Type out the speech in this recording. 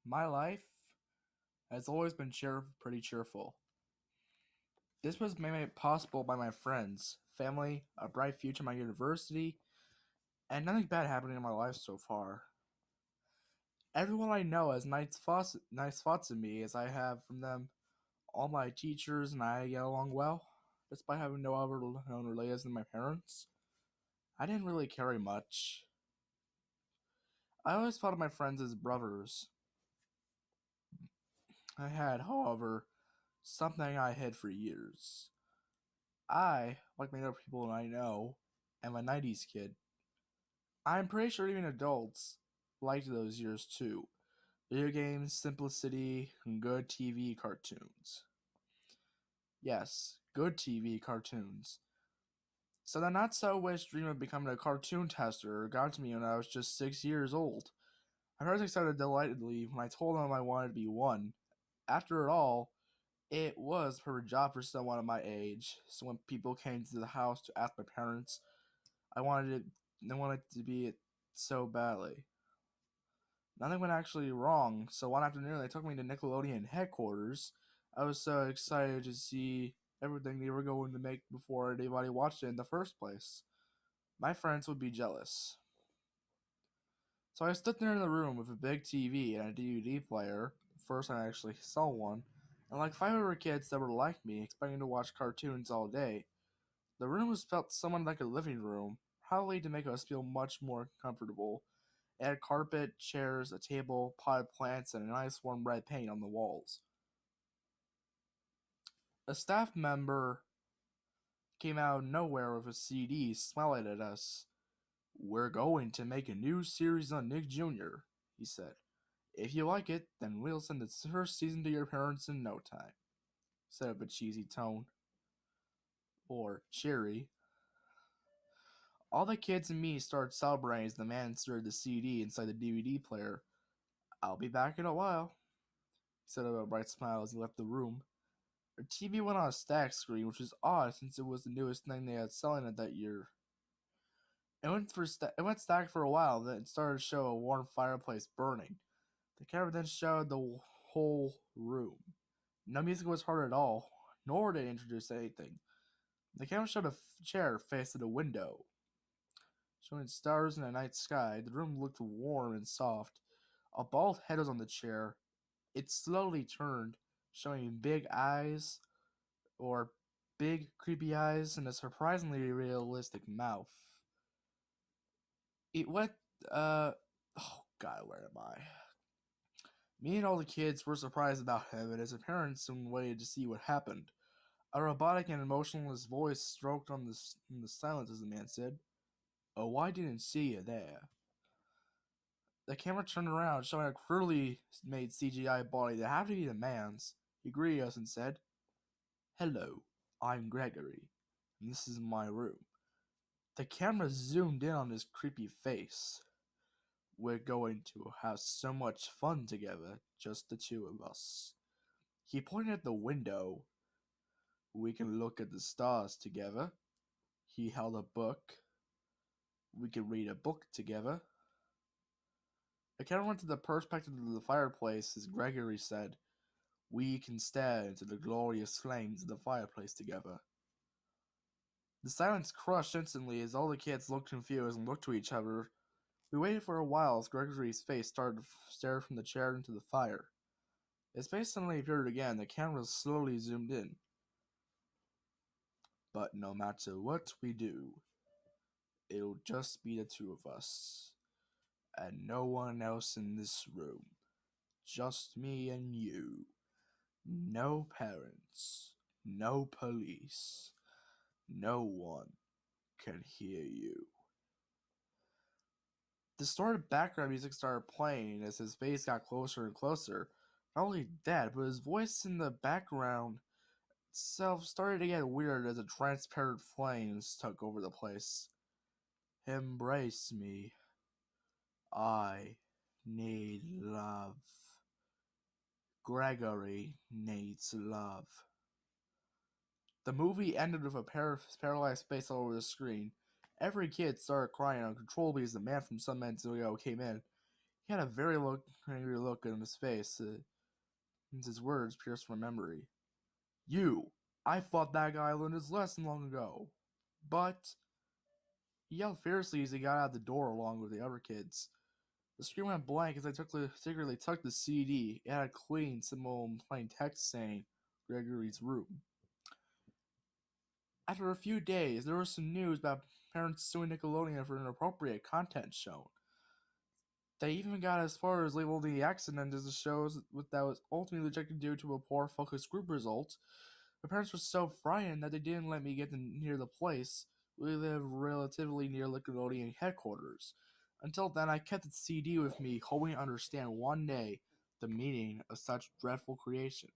My life has always been pretty cheerful. This was made possible by my friends, family, a bright future at my university, and nothing bad happening in my life so far. Everyone I know has nice thoughts of me as I have from them. All my teachers and I get along well, despite having no other known relatives than my parents. I didn't really carry much. I always thought of my friends as brothers. I had, however, something I hid for years. I, like many other people I know, am a 90s kid. I'm pretty sure even adults liked those years too. Video games, simplicity, and good TV cartoons. Yes, good TV cartoons. So the not so wish dream of becoming a cartoon tester got to me when I was just 6 years old. My parents excited delightedly when I told them I wanted to be one. After all, it was a perfect job for someone of my age. So when people came to the house to ask my parents, they wanted to be it so badly. Nothing went actually wrong, so one afternoon they took me to Nickelodeon headquarters. I was so excited to see everything they were going to make before anybody watched it in the first place. My friends would be jealous. So I stood there in the room with a big TV and a DVD player. First I actually saw one, and like five other kids that were like me, expecting to watch cartoons all day. The room was felt somewhat like a living room, probably to make us feel much more comfortable. It had carpet, chairs, a table, potted plants, and a nice warm red paint on the walls. A staff member came out of nowhere with a CD, smiling at us. "We're going to make a new series on Nick Jr.," he said. "If you like it, then we'll send the first season to your parents in no time," said up a cheesy tone. Or cheery. All the kids and me started celebrating as the man inserted the CD inside the DVD player. "I'll be back in a while," he said with a bright smile as he left the room. Our TV went on a stack screen, which was odd since it was the newest thing they had selling it that year. It went stacked for a while, then it started to show a warm fireplace burning. The camera then showed the whole room. No music was heard at all, nor did it introduce anything. The camera showed a chair facing a window, showing stars in a night sky. The room looked warm and soft. A bald head was on the chair. It slowly turned, showing big eyes, or big, creepy eyes, and a surprisingly realistic mouth. It went, oh god, where am I? Me and all the kids were surprised about him, and his parents soon waited to see what happened. A robotic and emotionless voice stroked in the silence as the man said, "Oh, I didn't see you there." The camera turned around, showing a crudely made CGI body that had to be the man's. He greeted us and said, "Hello, I'm Gregory, and this is my room." The camera zoomed in on his creepy face. "We're going to have so much fun together, just the two of us." He pointed at the window. "We can look at the stars together." He held a book. "We can read a book together." The camera went to the perspective of the fireplace as Gregory said, "We can stare into the glorious flames of the fireplace together." The silence crushed instantly as all the kids looked confused and looked to each other. We waited for a while as Gregory's face started to stare from the chair into the fire. His face suddenly appeared again. The camera slowly zoomed in. "But no matter what we do, it'll just be the two of us, and no one else in this room. Just me and you. No parents, no police. No one can hear you." Distorted background music started playing as his face got closer and closer. Not only that, but his voice in the background itself started to get weird as the transparent flames took over the place. "Embrace me. I need love. Gregory needs love." The movie ended with a paralyzed face all over the screen. Every kid started crying uncontrollably as the man from some minutes ago came in. He had a very angry look on his face, and his words pierced my memory. You! I thought that guy learned his lesson long ago. But he yelled fiercely as he got out the door along with the other kids. The screen went blank as I secretly tucked the CD. It had a clean, simple, and plain text saying, Gregory's room. After a few days, there was some news about parents suing Nickelodeon for inappropriate content shown. They even got as far as labeling the accident as the show that was ultimately rejected due to a poor focus group result. My parents were so frightened that they didn't let me get near the place. We live relatively near Nickelodeon headquarters. Until then, I kept the CD with me, hoping to understand one day the meaning of such dreadful creation.